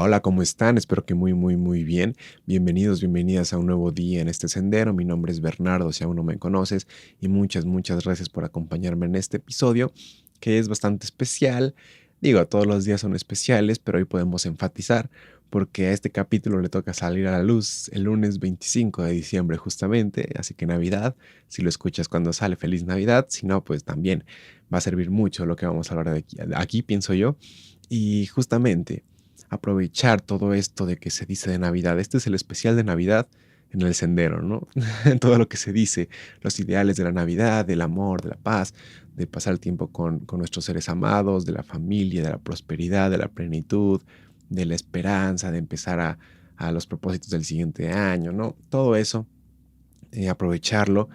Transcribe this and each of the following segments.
Hola, ¿cómo están? Espero que muy bien. Bienvenidos, bienvenidas a un nuevo día en este sendero. Mi nombre es Bernardo, si aún no me conoces, y muchas gracias por acompañarme en este episodio, que es bastante especial. Digo, todos los días son especiales, pero hoy podemos enfatizar porque a este capítulo le toca salir a la luz el lunes 25 de diciembre justamente, así que Navidad, si lo escuchas cuando sale, feliz Navidad, si no, pues también va a servir mucho lo que vamos a hablar aquí pienso yo, y justamente aprovechar todo esto de que se dice de Navidad. Este es el especial de Navidad en el sendero, ¿no? Todo lo que se dice, los ideales de la Navidad, del amor, de la paz, de pasar el tiempo con nuestros seres amados, de la familia, de la prosperidad, de la plenitud, de la esperanza, de empezar a los propósitos del siguiente año, ¿no? Todo eso, aprovecharlo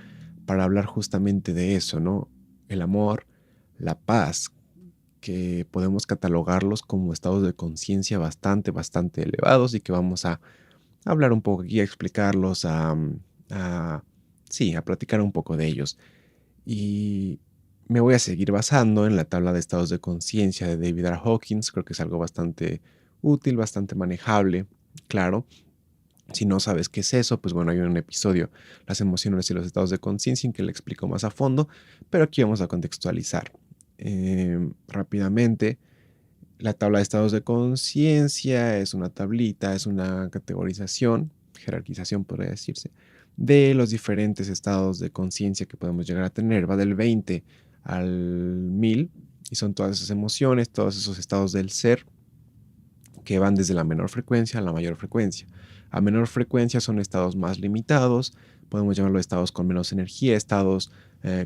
para hablar justamente de eso, ¿no? El amor, la paz, que podemos catalogarlos como estados de conciencia bastante elevados y que vamos a hablar un poco aquí, a explicarlos, a- sí, a platicar un poco de ellos. Y me voy a seguir basando en la tabla de estados de conciencia de David R. Hawkins. Creo que es algo bastante útil, bastante manejable, claro. Si no sabes qué es eso, pues bueno, hay un episodio, las emociones y los estados de conciencia, en que le explico más a fondo, pero aquí vamos a contextualizar rápidamente. La tabla de estados de conciencia es una tablita, es una categorización, jerarquización podría decirse, de los diferentes estados de conciencia que podemos llegar a tener. Va del 20 al 1000 y son todas esas emociones, todos esos estados del ser que van desde la menor frecuencia a la mayor frecuencia. A menor frecuencia son estados más limitados, podemos llamarlo estados con menos energía, estados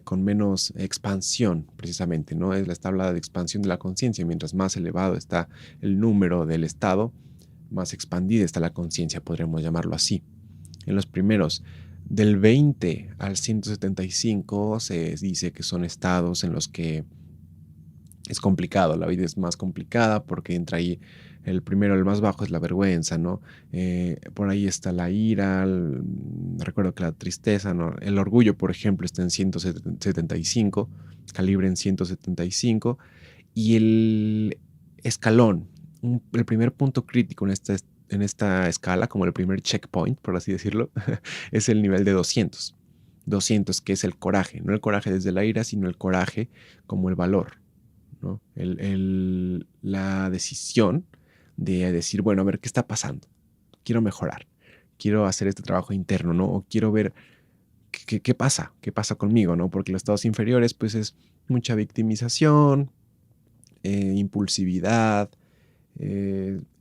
con menos expansión, precisamente, ¿no? Es la tabla de expansión de la conciencia. Mientras más elevado está el número del estado, más expandida está la conciencia, podríamos llamarlo así. En los primeros, del 20 al 175, se dice que son estados en los que es complicado, la vida es más complicada porque entra ahí el primero, el más bajo es la vergüenza, ¿no? Por ahí está la ira, recuerdo que la tristeza, ¿no? El orgullo, por ejemplo, está en 175, calibre en 175, y el escalón, el primer punto crítico en esta escala, como el primer checkpoint, por así decirlo, es el nivel de 200. 200, que es el coraje, no el coraje desde la ira, sino el coraje como el valor, ¿no? La decisión de decir, bueno, a ver, ¿qué está pasando? Quiero mejorar, quiero hacer este trabajo interno, ¿no? O quiero ver qué pasa conmigo, ¿no? Porque los estados inferiores, pues es mucha victimización, impulsividad,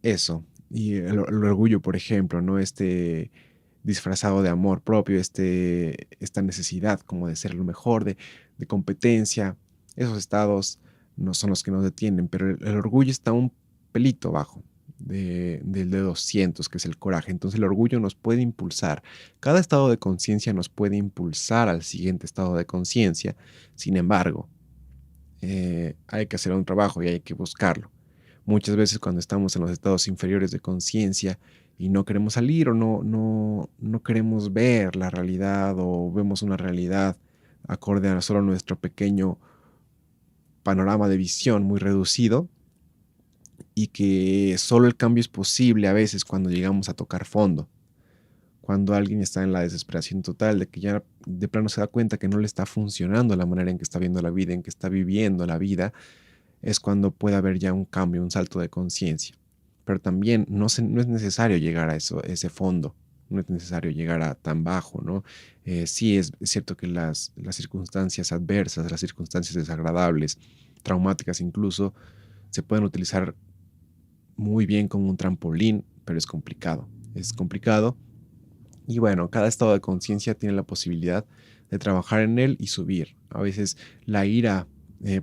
eso. Y el orgullo, por ejemplo, ¿no? Este disfrazado de amor propio, esta necesidad como de ser lo mejor, de competencia. Esos estados no son los que nos detienen, pero el orgullo está un pelito bajo del de 200, que es el coraje. Entonces el orgullo nos puede impulsar. Cada estado de conciencia nos puede impulsar al siguiente estado de conciencia. Sin embargo, hay que hacer un trabajo y hay que buscarlo. Muchas veces cuando estamos en los estados inferiores de conciencia y no queremos salir o no queremos ver la realidad, o vemos una realidad acorde a solo nuestro pequeño panorama de visión muy reducido, y que solo el cambio es posible a veces cuando llegamos a tocar fondo, cuando alguien está en la desesperación total de que ya de plano se da cuenta que no le está funcionando la manera en que está viendo la vida, en que está viviendo la vida, es cuando puede haber ya un cambio, un salto de conciencia. Pero también no es necesario llegar a ese fondo, no es necesario llegar a tan bajo, ¿no? Sí es cierto que las circunstancias adversas, las circunstancias desagradables, traumáticas incluso, se pueden utilizar muy bien como un trampolín, pero es complicado. Es complicado. Y bueno, cada estado de conciencia tiene la posibilidad de trabajar en él y subir. A veces la ira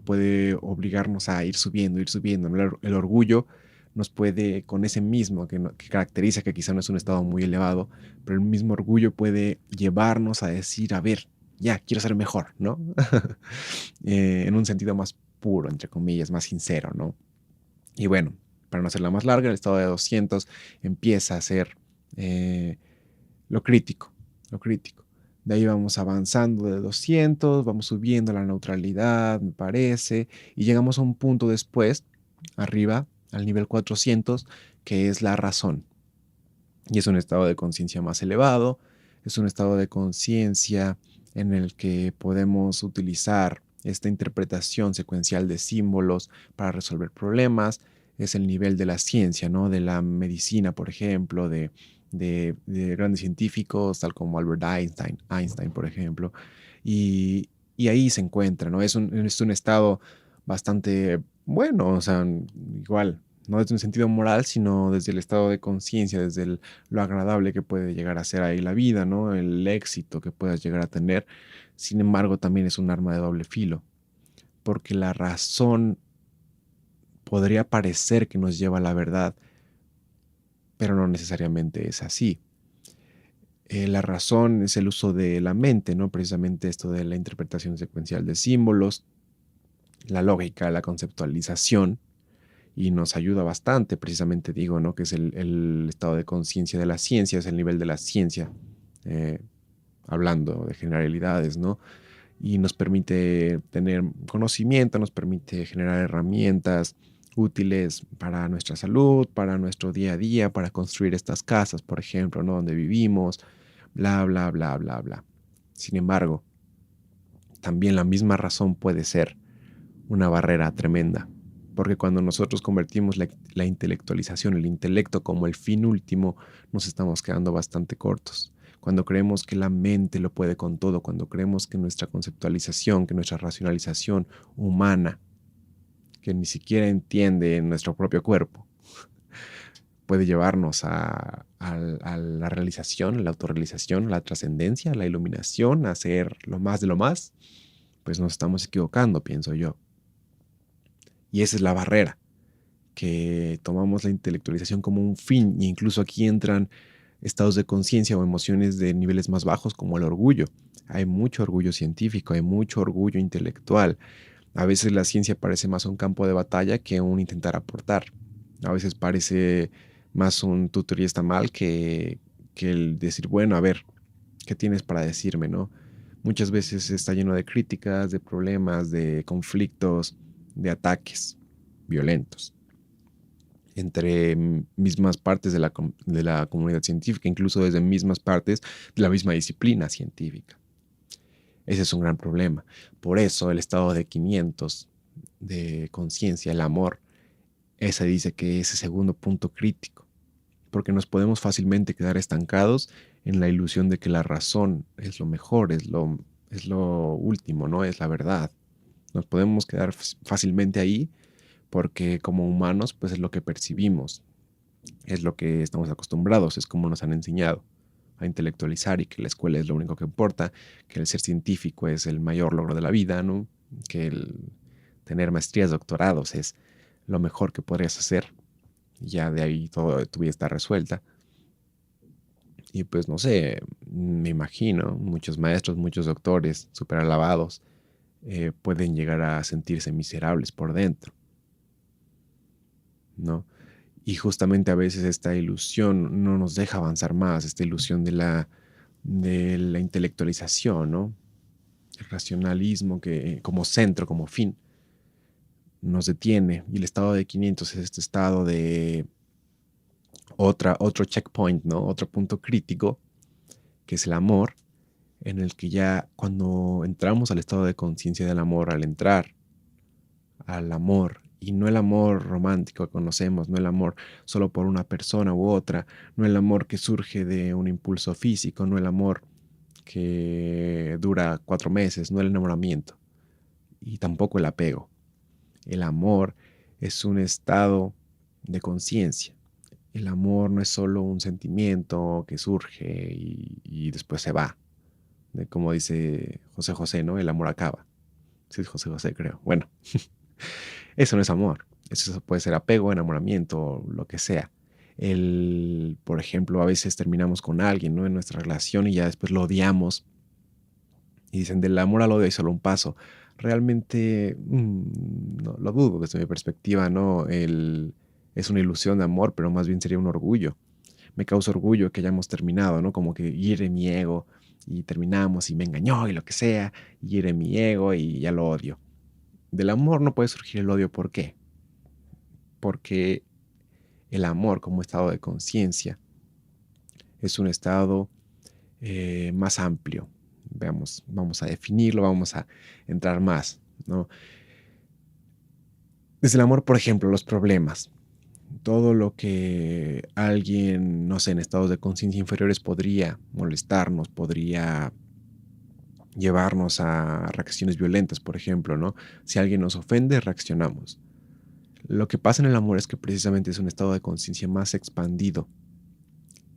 puede obligarnos a ir subiendo, ¿no? El orgullo nos puede, con ese mismo que caracteriza, que quizá no es un estado muy elevado, pero el mismo orgullo puede llevarnos a decir, a ver, ya, quiero ser mejor, ¿no? En un sentido más puro, entre comillas, más sincero, ¿no? Y bueno, para no hacerla más larga, el estado de 200 empieza a ser eh, lo crítico, lo crítico. De ahí vamos avanzando de 200, vamos subiendo a la neutralidad, me parece, y llegamos a un punto después, arriba, al nivel 400, que es la razón. Y es un estado de conciencia más elevado, es un estado de conciencia en el que podemos utilizar esta interpretación secuencial de símbolos para resolver problemas. Es el nivel de la ciencia, ¿no? De la medicina, por ejemplo, de grandes científicos, tal como Albert Einstein, por ejemplo. Y ahí se encuentra, ¿no? Es un estado bastante bueno, o sea, igual, no desde un sentido moral, sino desde el estado de conciencia, desde lo agradable que puede llegar a ser ahí la vida, ¿no? El éxito que puedas llegar a tener. Sin embargo, también es un arma de doble filo, porque la razón podría parecer que nos lleva a la verdad, pero no necesariamente es así. La razón es el uso de la mente, ¿no? Precisamente esto de la interpretación secuencial de símbolos, la lógica, la conceptualización, y nos ayuda bastante, precisamente digo, ¿no? Que es el estado de conciencia de la ciencia, es el nivel de la ciencia, eh, hablando de generalidades, ¿no? Y nos permite tener conocimiento, nos permite generar herramientas útiles para nuestra salud, para nuestro día a día, para construir estas casas, por ejemplo, ¿no? Donde vivimos, bla, bla, bla, bla, bla. Sin embargo, también la misma razón puede ser una barrera tremenda, porque cuando nosotros convertimos la intelectualización, el intelecto como el fin último, nos estamos quedando bastante cortos. Cuando creemos que la mente lo puede con todo, cuando creemos que nuestra conceptualización, que nuestra racionalización humana, que ni siquiera entiende nuestro propio cuerpo, puede llevarnos a la realización, a la autorrealización, a la trascendencia, a la iluminación, a ser lo más de lo más, pues nos estamos equivocando, pienso yo. Y esa es la barrera, que tomamos la intelectualización como un fin, e incluso aquí entran estados de conciencia o emociones de niveles más bajos como el orgullo. Hay mucho orgullo científico, hay mucho orgullo intelectual. A veces la ciencia parece más un campo de batalla que un intentar aportar. A veces parece más un tu teoría está mal que el decir, bueno, a ver, ¿qué tienes para decirme, no? Muchas veces está lleno de críticas, de problemas, de conflictos, de ataques violentos entre mismas partes de la comunidad científica, incluso desde mismas partes de la misma disciplina científica. Ese es un gran problema. Por eso el estado de 500 de conciencia, el amor, ese dice que es el segundo punto crítico, porque nos podemos fácilmente quedar estancados en la ilusión de que la razón es lo mejor, es lo último, ¿no? Es la verdad. Nos podemos quedar fácilmente ahí porque como humanos pues es lo que percibimos, es lo que estamos acostumbrados, es como nos han enseñado a intelectualizar y que la escuela es lo único que importa, que el ser científico es el mayor logro de la vida, ¿no? Que el tener maestrías, doctorados es lo mejor que podrías hacer. Ya de ahí todo tu vida está resuelta. Y pues no sé, me imagino, muchos maestros, muchos doctores súper alabados pueden llegar a sentirse miserables por dentro, ¿no? Y justamente a veces esta ilusión no nos deja avanzar más, esta ilusión de la intelectualización, ¿no? El racionalismo que, como centro, como fin, nos detiene. Y el estado de 500 es este estado de otro checkpoint, ¿no? Otro punto crítico, que es el amor, en el que ya cuando entramos al estado de conciencia del amor, al entrar al amor, y no el amor romántico que conocemos, no el amor solo por una persona u otra, no el amor que surge de un impulso físico, no el amor que dura 4 meses, no el enamoramiento y tampoco el apego. El amor es un estado de conciencia. El amor no es solo un sentimiento que surge y después se va. Como dice José José, ¿no? El amor acaba. Sí, es José José, creo. Bueno, eso no es amor. Eso puede ser apego, enamoramiento, lo que sea. Por ejemplo, a veces terminamos con alguien, ¿no? En nuestra relación y ya después lo odiamos. Y dicen, del amor al odio hay solo un paso. Realmente, no, lo dudo desde mi perspectiva, ¿no? Es una ilusión de amor, pero más bien sería un orgullo. Me causa orgullo que hayamos terminado, ¿no? Como que hiere mi ego y terminamos y me engañó y lo que sea, hiere mi ego y ya lo odio. Del amor no puede surgir el odio, ¿por qué? Porque el amor como estado de conciencia es un estado más amplio. Veamos, vamos a definirlo, vamos a entrar más, ¿no? Desde el amor, por ejemplo, los problemas. Todo lo que alguien, no sé, en estados de conciencia inferiores podría molestarnos, podría llevarnos a reacciones violentas, por ejemplo, ¿no? Si alguien nos ofende, reaccionamos. Lo que pasa en el amor es que precisamente es un estado de conciencia más expandido,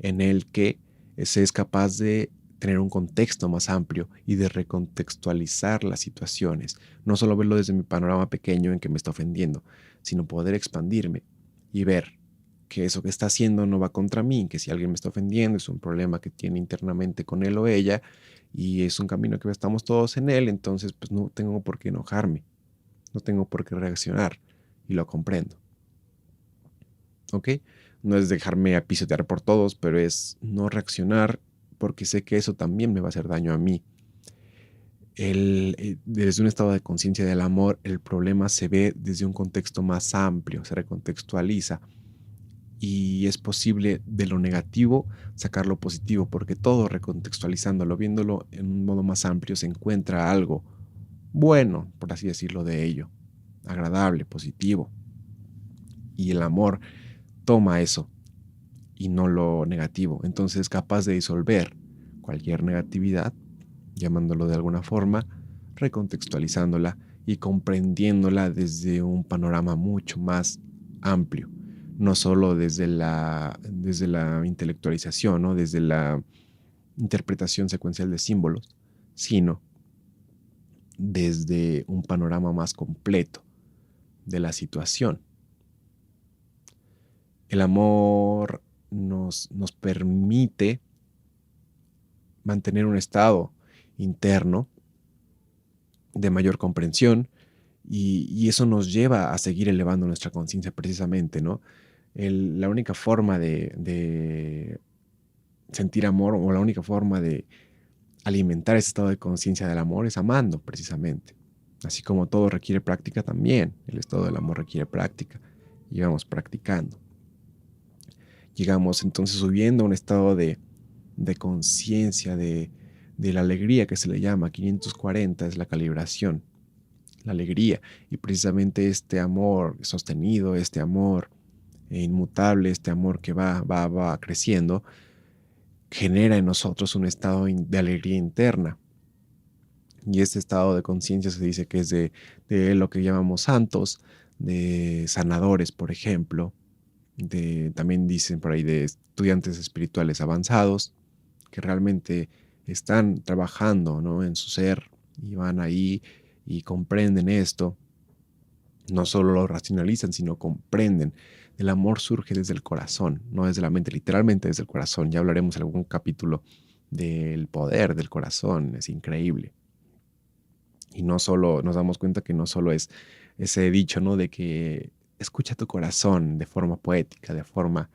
en el que se es capaz de tener un contexto más amplio y de recontextualizar las situaciones. No solo verlo desde mi panorama pequeño en que me está ofendiendo, sino poder expandirme y ver que eso que está haciendo no va contra mí, que si alguien me está ofendiendo es un problema que tiene internamente con él o ella y es un camino que estamos todos en él, entonces pues no tengo por qué enojarme, no tengo por qué reaccionar y lo comprendo. ¿Ok? No es dejarme a pisotear por todos, pero es no reaccionar porque sé que eso también me va a hacer daño a mí. Desde un estado de conciencia del amor, el problema se ve desde un contexto más amplio, se recontextualiza y es posible de lo negativo sacar lo positivo, porque todo recontextualizándolo, viéndolo en un modo más amplio, se encuentra algo bueno, por así decirlo, de ello, agradable, positivo. Y el amor toma eso y no lo negativo. Entonces es capaz de disolver cualquier negatividad, llamándolo de alguna forma, recontextualizándola y comprendiéndola desde un panorama mucho más amplio, no solo desde la intelectualización, ¿no? Desde la interpretación secuencial de símbolos, sino desde un panorama más completo de la situación. El amor nos permite mantener un estado interno de mayor comprensión y eso nos lleva a seguir elevando nuestra conciencia precisamente, ¿no? La única forma de sentir amor o la única forma de alimentar ese estado de conciencia del amor es amando precisamente. Así como todo requiere práctica también, el estado del amor requiere práctica y vamos practicando. Llegamos entonces subiendo a un estado de conciencia, de la alegría que se le llama. 540 es la calibración, la alegría. Y precisamente este amor sostenido, este amor inmutable, este amor que va creciendo, genera en nosotros un estado de alegría interna. Y este estado de conciencia se dice que es de lo que llamamos santos, de sanadores, por ejemplo. También dicen por ahí de estudiantes espirituales avanzados que realmente están trabajando, ¿no? En su ser y van ahí y comprenden esto. No solo lo racionalizan, sino comprenden. El amor surge desde el corazón, no desde la mente, literalmente desde el corazón. Ya hablaremos en algún capítulo del poder del corazón, es increíble. Y no solo nos damos cuenta que no solo es ese dicho, ¿no? De que escucha tu corazón de forma poética, de forma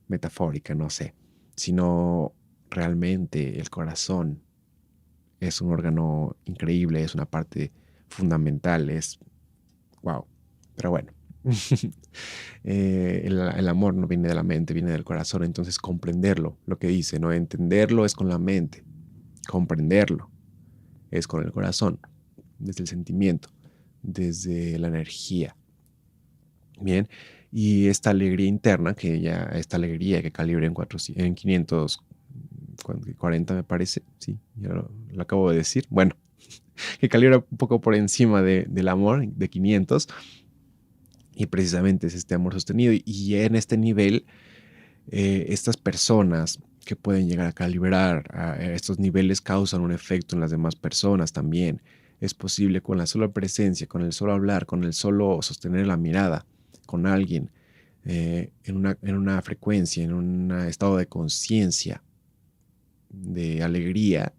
metafórica, no sé, sino realmente el corazón es un órgano increíble, es una parte fundamental, es wow. Pero bueno, el amor no viene de la mente, viene del corazón, entonces comprenderlo, lo que dice, ¿no? Entenderlo es con la mente, comprenderlo es con el corazón, desde el sentimiento, desde la energía. Bien, y esta alegría interna, esta alegría que calibra en 540 me parece, sí, ya lo acabo de decir, bueno, que calibra un poco por encima del amor, de 500, y precisamente es este amor sostenido, y en este nivel, estas personas que pueden llegar a calibrar a estos niveles causan un efecto en las demás personas también. Es posible con la sola presencia, con el solo hablar, con el solo sostener la mirada con alguien en una frecuencia, en un estado de conciencia, de alegría,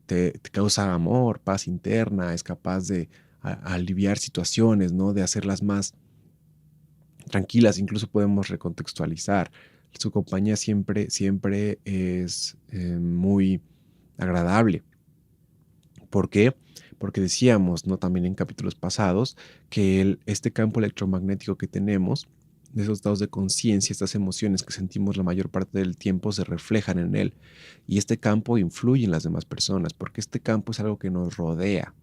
te causa amor, paz interna, es capaz de aliviar situaciones, ¿no? De hacerlas más tranquilas, incluso podemos recontextualizar. Su compañía siempre es muy agradable. ¿Por qué? Porque decíamos, ¿no? También en capítulos pasados, que este campo electromagnético que tenemos de esos estados de conciencia, estas emociones que sentimos la mayor parte del tiempo se reflejan en él. Y este campo influye en las demás personas, porque este campo es algo que nos rodea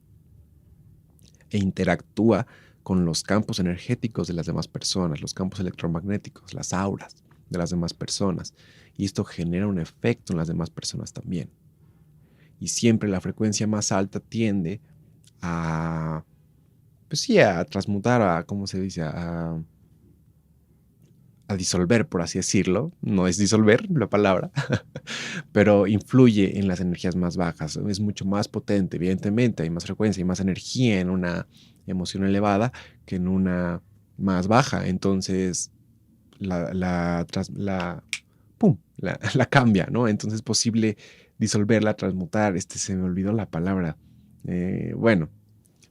e interactúa con los campos energéticos de las demás personas, los campos electromagnéticos, las auras de las demás personas. Y esto genera un efecto en las demás personas también. Y siempre la frecuencia más alta tiende a, pues sí, a transmutar, a, ¿cómo se dice? A disolver, por así decirlo. No es disolver la palabra, pero influye en las energías más bajas. Es mucho más potente, evidentemente. Hay más frecuencia y más energía en una emoción elevada que en una más baja. Entonces, ¡pum! La cambia, ¿no? Entonces es posible disolverla, transmutar. Se me olvidó la palabra. Bueno,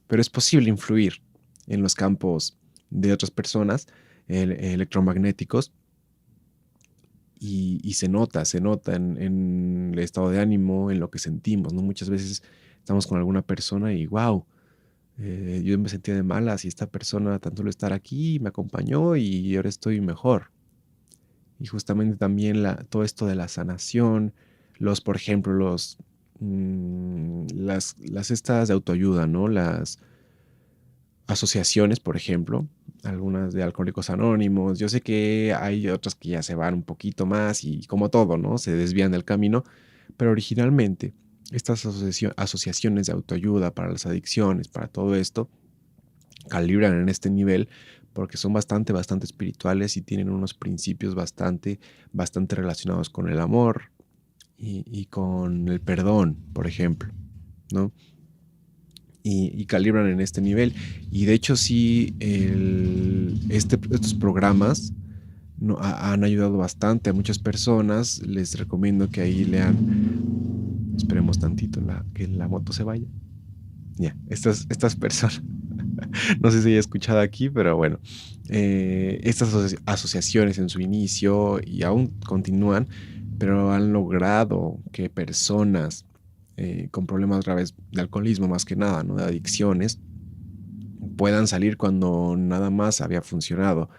pero es posible influir en los campos de otras personas electromagnéticos y se nota en el estado de ánimo, en lo que sentimos, ¿no? Muchas veces estamos con alguna persona y wow, yo me sentía de malas y esta persona tan solo estar aquí me acompañó y ahora estoy mejor. Y justamente también todo esto de la sanación, por ejemplo, las estas de autoayuda, ¿no? Las asociaciones, por ejemplo, algunas de Alcohólicos Anónimos. Yo sé que hay otras que ya se van un poquito más y como todo, ¿no? Se desvían del camino, pero originalmente estas asociaciones de autoayuda para las adicciones, para todo esto, calibran en este nivel porque son bastante espirituales y tienen unos principios bastante relacionados con el amor y con el perdón, por ejemplo, ¿no? Y calibran en este nivel. Y de hecho sí, estos programas no, han ayudado bastante a muchas personas. Les recomiendo que ahí lean, esperemos tantito que la moto se vaya. Ya, estas personas, no sé si haya escuchado aquí, pero bueno, estas asociaciones en su inicio y aún continúan, pero han logrado que personas con problemas graves de alcoholismo más que nada, ¿no? De adicciones, puedan salir cuando nada más había funcionado.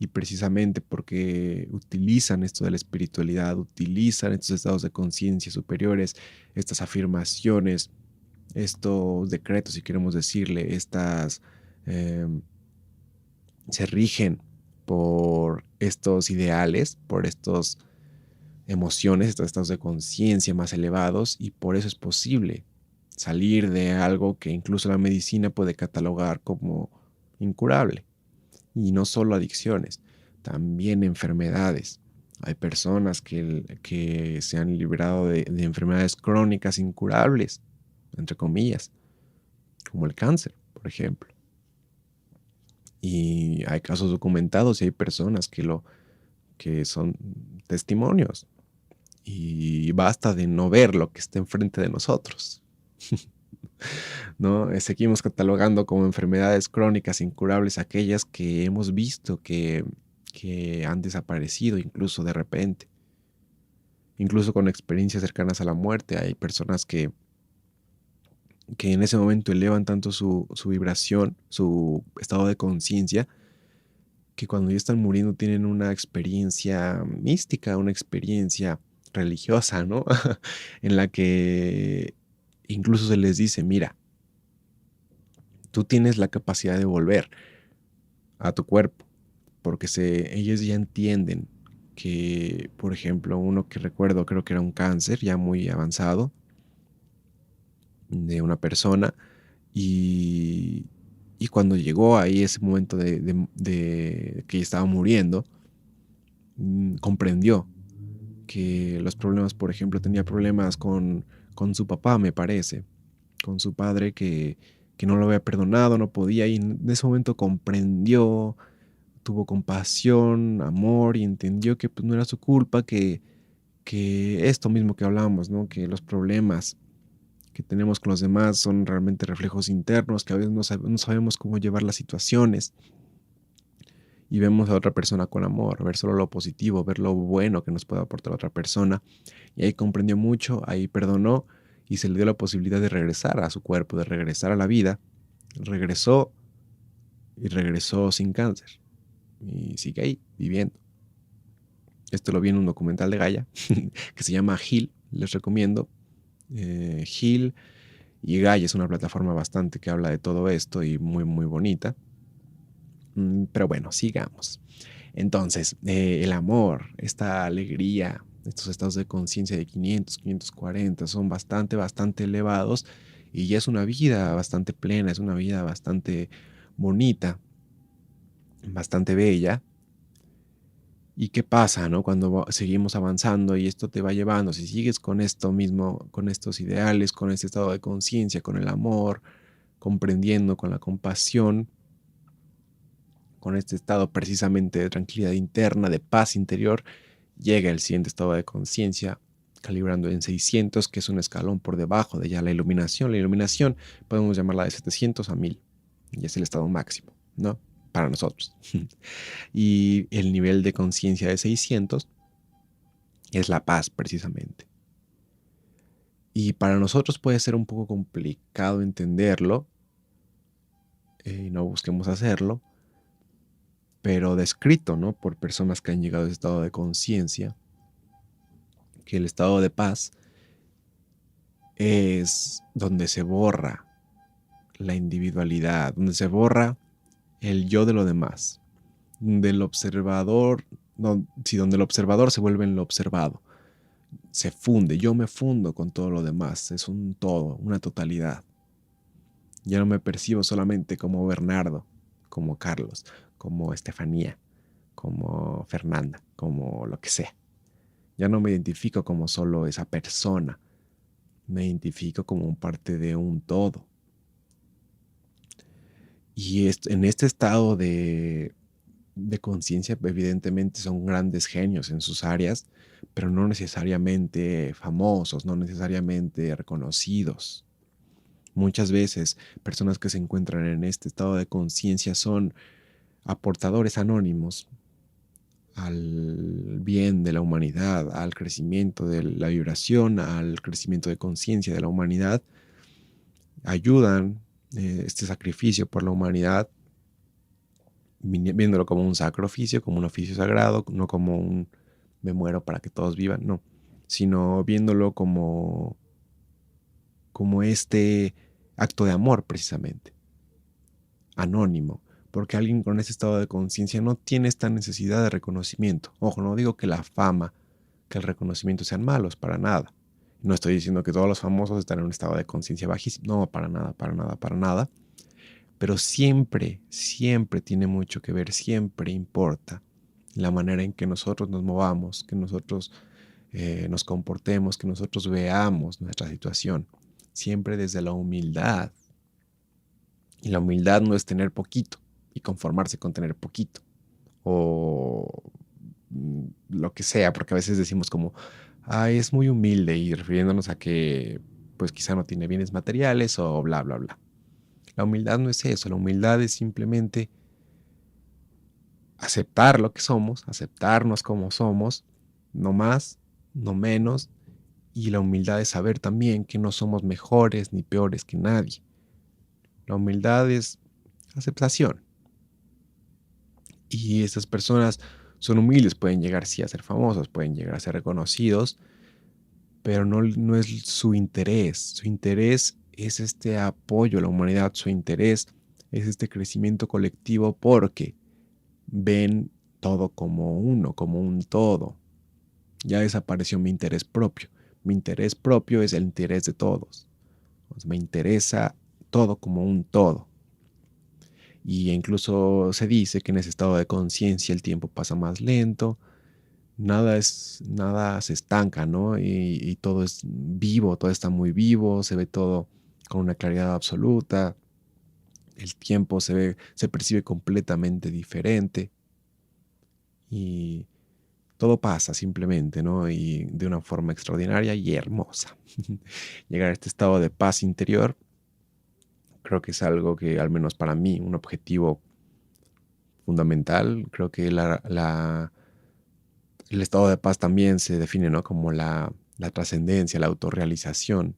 Y precisamente porque utilizan esto de la espiritualidad, utilizan estos estados de conciencia superiores, estas afirmaciones, estos decretos, si queremos decirle, eh, se rigen por estos ideales, por estos emociones, estos estados de conciencia más elevados, y por eso es posible salir de algo que incluso la medicina puede catalogar como incurable. Y no solo adicciones, también enfermedades. Hay personas que se han librado de enfermedades crónicas incurables, entre comillas, como el cáncer, por ejemplo. Y hay casos documentados y hay personas que son testimonios. Y basta de no ver lo que está enfrente de nosotros. ¿No? Seguimos catalogando como enfermedades crónicas incurables aquellas que hemos visto que han desaparecido incluso de repente. Incluso con experiencias cercanas a la muerte. Hay personas que en ese momento elevan tanto su vibración, su estado de conciencia, que cuando ya están muriendo tienen una experiencia mística, una experiencia religiosa, ¿no? En la que incluso se les dice, mira, tú tienes la capacidad de volver a tu cuerpo, porque ellos ya entienden que, por ejemplo, uno que recuerdo, creo que era un cáncer ya muy avanzado de una persona, y, y cuando llegó ahí ese momento de que estaba muriendo, comprendió que los problemas, por ejemplo, tenía problemas con su papá, me parece, con su padre que no lo había perdonado, no podía, y en ese momento comprendió, tuvo compasión, amor y entendió que pues, no era su culpa, que esto mismo que hablábamos, ¿no? Que los problemas que tenemos con los demás son realmente reflejos internos, que a veces no sabemos cómo llevar las situaciones y vemos a otra persona con amor, ver solo lo positivo, ver lo bueno que nos puede aportar otra persona. Y ahí comprendió mucho, ahí perdonó y se le dio la posibilidad de regresar a su cuerpo, de regresar a la vida. Regresó y regresó sin cáncer. y sigue ahí, viviendo. Esto lo vi en un documental de Gaia que se llama Heal, les recomiendo. Heal y Gaia es una plataforma bastante que habla de todo esto y muy, muy bonita. Pero bueno, sigamos. Entonces, el amor, esta alegría, estos estados de conciencia de 500, 540 son bastante, bastante elevados y ya es una vida bastante plena, es una vida bastante bonita, bastante bella. ¿Y qué pasa, no? Cuando seguimos avanzando y esto te va llevando, si sigues con esto mismo, con estos ideales, con este estado de conciencia, con el amor, comprendiendo, con la compasión, con este estado precisamente de tranquilidad interna, de paz interior, llega el siguiente estado de conciencia, calibrando en 600, que es un escalón por debajo de ya la iluminación. La iluminación podemos llamarla de 700 a 1000, y es el estado máximo, ¿no? Para nosotros. Y el nivel de conciencia de 600 es la paz, precisamente. Y para nosotros puede ser un poco complicado entenderlo, y no busquemos hacerlo, pero descrito, ¿no? Por personas que han llegado a ese estado de conciencia, que el estado de paz es donde se borra la individualidad, donde se borra el yo de lo demás, donde el observador, no, sí, donde el observador se vuelve en lo observado, se funde, yo me fundo con todo lo demás, es un todo, una totalidad. Ya no me percibo solamente como Bernardo, como Carlos, como Estefanía, como Fernanda, como lo que sea. Ya no me identifico como solo esa persona, me identifico como un parte de un todo. Y en este estado de conciencia, evidentemente son grandes genios en sus áreas, pero no necesariamente famosos, no necesariamente reconocidos. Muchas veces personas que se encuentran en este estado de conciencia son aportadores anónimos al bien de la humanidad, al crecimiento de la vibración, al crecimiento de conciencia de la humanidad, ayudan este sacrificio por la humanidad, viéndolo como un sacrificio, como un oficio sagrado, no como un me muero para que todos vivan, no, sino viéndolo como este acto de amor precisamente, anónimo, porque alguien con ese estado de conciencia no tiene esta necesidad de reconocimiento. Ojo, no digo que la fama, que el reconocimiento sean malos, para nada. No estoy diciendo que todos los famosos están en un estado de conciencia bajísimo, no, para nada, para nada, para nada. Pero siempre, siempre tiene mucho que ver, siempre importa la manera en que nosotros nos movamos, que nosotros nos comportemos, que nosotros veamos nuestra situación, siempre desde la humildad. Y la humildad no es tener poquito y conformarse con tener poquito o lo que sea, porque a veces decimos como, ay, es muy humilde y refiriéndonos a que pues quizá no tiene bienes materiales o bla, bla, bla. La humildad no es eso, la humildad es simplemente aceptar lo que somos, aceptarnos como somos, no más, no menos, y la humildad es saber también que no somos mejores ni peores que nadie. La humildad es aceptación. Y estas personas son humildes, pueden llegar sí a ser famosos, pueden llegar a ser reconocidos, pero no es su interés. Su interés es este apoyo a la humanidad, su interés es este crecimiento colectivo porque ven todo como uno, como un todo. Ya desapareció mi interés propio. Mi interés propio es el interés de todos. Pues me interesa todo como un todo. Y incluso se dice que en ese estado de conciencia el tiempo pasa más lento, nada se estanca, ¿no? Y todo es vivo, todo está muy vivo, se ve todo con una claridad absoluta, el tiempo se percibe completamente diferente y todo pasa simplemente, ¿no? Y de una forma extraordinaria y hermosa. Llegar a este estado de paz interior creo que es algo que, al menos para mí, un objetivo fundamental. Creo que el estado de paz también se define, ¿no? Como la trascendencia, la autorrealización,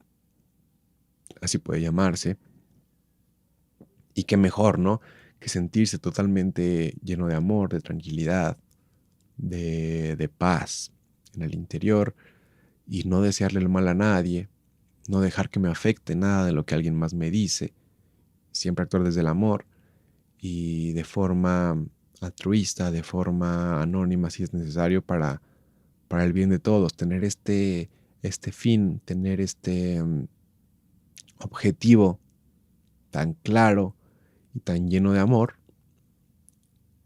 así puede llamarse. Y qué mejor, ¿no? que sentirse totalmente lleno de amor, de tranquilidad, de paz en el interior y no desearle el mal a nadie, no dejar que me afecte nada de lo que alguien más me dice, siempre actuar desde el amor y de forma altruista, de forma anónima si es necesario para el bien de todos, tener este fin, tener este objetivo tan claro y tan lleno de amor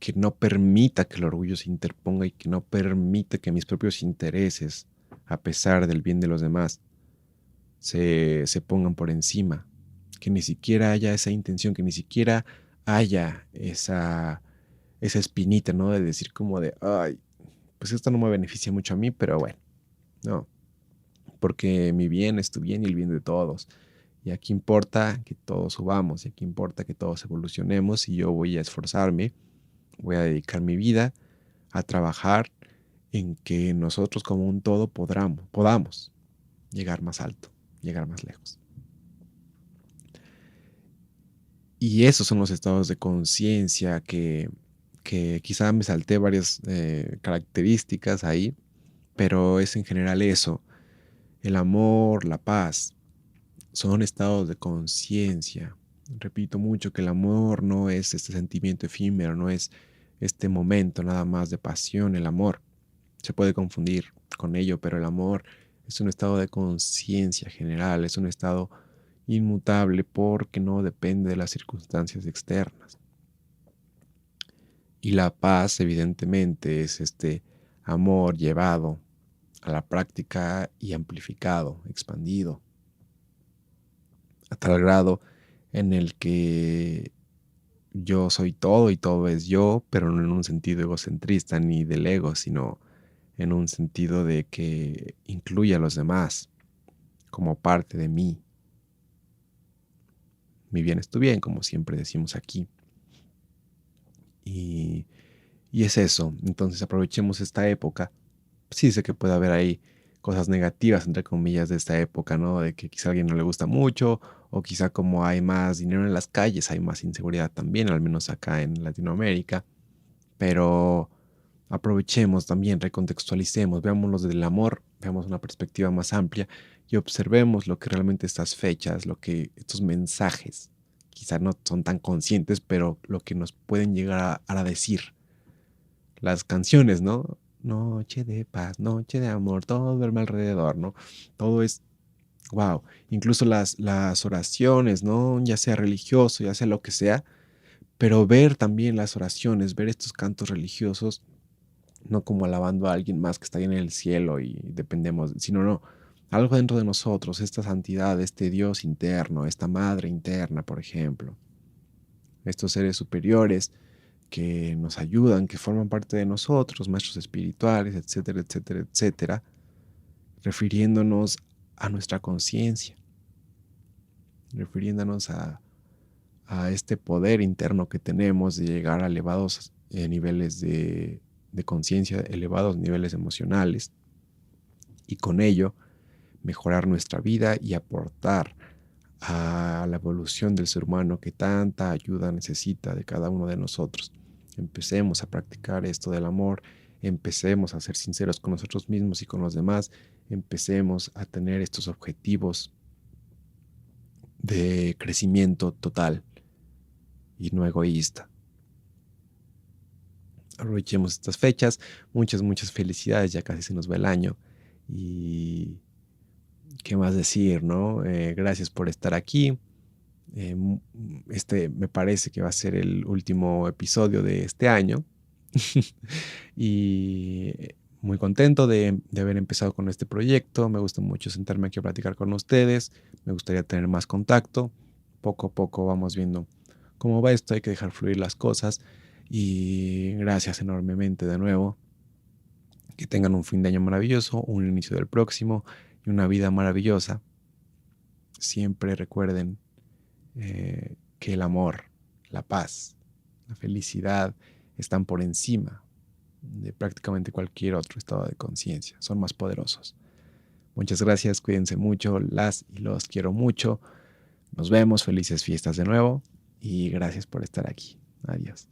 que no permita que el orgullo se interponga y que no permita que mis propios intereses, a pesar del bien de los demás, se pongan por encima, que ni siquiera haya esa intención, que ni siquiera haya esa espinita, ¿no? De decir como de, ay, pues esto no me beneficia mucho a mí, pero bueno, no, porque mi bien es tu bien y el bien de todos. Y aquí importa que todos subamos, y aquí importa que todos evolucionemos y yo voy a esforzarme, voy a dedicar mi vida a trabajar en que nosotros como un todo podamos llegar más alto, llegar más lejos. Y esos son los estados de conciencia que quizá me salté varias características ahí, pero es en general eso. El amor, la paz, son estados de conciencia. Repito mucho que el amor no es este sentimiento efímero, no es este momento nada más de pasión. El amor se puede confundir con ello, pero el amor es un estado de conciencia general, es un estado inmutable porque no depende de las circunstancias externas. Y la paz, evidentemente, es este amor llevado a la práctica y amplificado, expandido, a tal grado en el que yo soy todo y todo es yo, pero no en un sentido egocentrista ni del ego, sino en un sentido de que incluye a los demás como parte de mí. Mi bien es tu bien, como siempre decimos aquí. Y, y es eso. Entonces aprovechemos esta época. Sí sé que puede haber ahí cosas negativas, entre comillas, de esta época, ¿no? De que quizá a alguien no le gusta mucho, o quizá como hay más dinero en las calles, hay más inseguridad también, al menos acá en Latinoamérica. Pero aprovechemos también, recontextualicemos, veámoslo desde el amor, veamos una perspectiva más amplia y observemos lo que realmente estas fechas, lo que estos mensajes, quizá no son tan conscientes, pero lo que nos pueden llegar a decir. Las canciones, ¿no? Noche de paz, noche de amor, todo duerme alrededor, ¿no? Todo es, wow. Incluso las oraciones, ¿no? Ya sea religioso, ya sea lo que sea, pero ver también las oraciones, ver estos cantos religiosos no como alabando a alguien más que está ahí en el cielo y dependemos, sino no, algo dentro de nosotros, esta santidad, este Dios interno, esta madre interna, por ejemplo, estos seres superiores que nos ayudan, que forman parte de nosotros, maestros espirituales, etcétera, etcétera, etcétera, refiriéndonos a nuestra conciencia, refiriéndonos a este poder interno que tenemos de llegar a elevados niveles de conciencia, elevados niveles emocionales, y con ello mejorar nuestra vida y aportar a la evolución del ser humano que tanta ayuda necesita de cada uno de nosotros. Empecemos a practicar esto del amor, empecemos a ser sinceros con nosotros mismos y con los demás, empecemos a tener estos objetivos de crecimiento total y no egoísta. Aprovechemos estas fechas, muchas felicidades, ya casi se nos va el año y qué más decir, ¿no? Gracias por estar aquí. Este me parece que va a ser el último episodio de este año y muy contento de haber empezado con este proyecto. Me gusta mucho sentarme aquí a platicar con ustedes. Me gustaría tener más contacto. Poco a poco vamos viendo cómo va esto. Hay que dejar fluir las cosas. Y gracias enormemente de nuevo. Que tengan un fin de año maravilloso, un inicio del próximo y una vida maravillosa. Siempre recuerden que el amor, la paz, la felicidad están por encima de prácticamente cualquier otro estado de conciencia. Son más poderosos. Muchas gracias, cuídense mucho, las y los quiero mucho. Nos vemos, felices fiestas de nuevo y gracias por estar aquí. Adiós.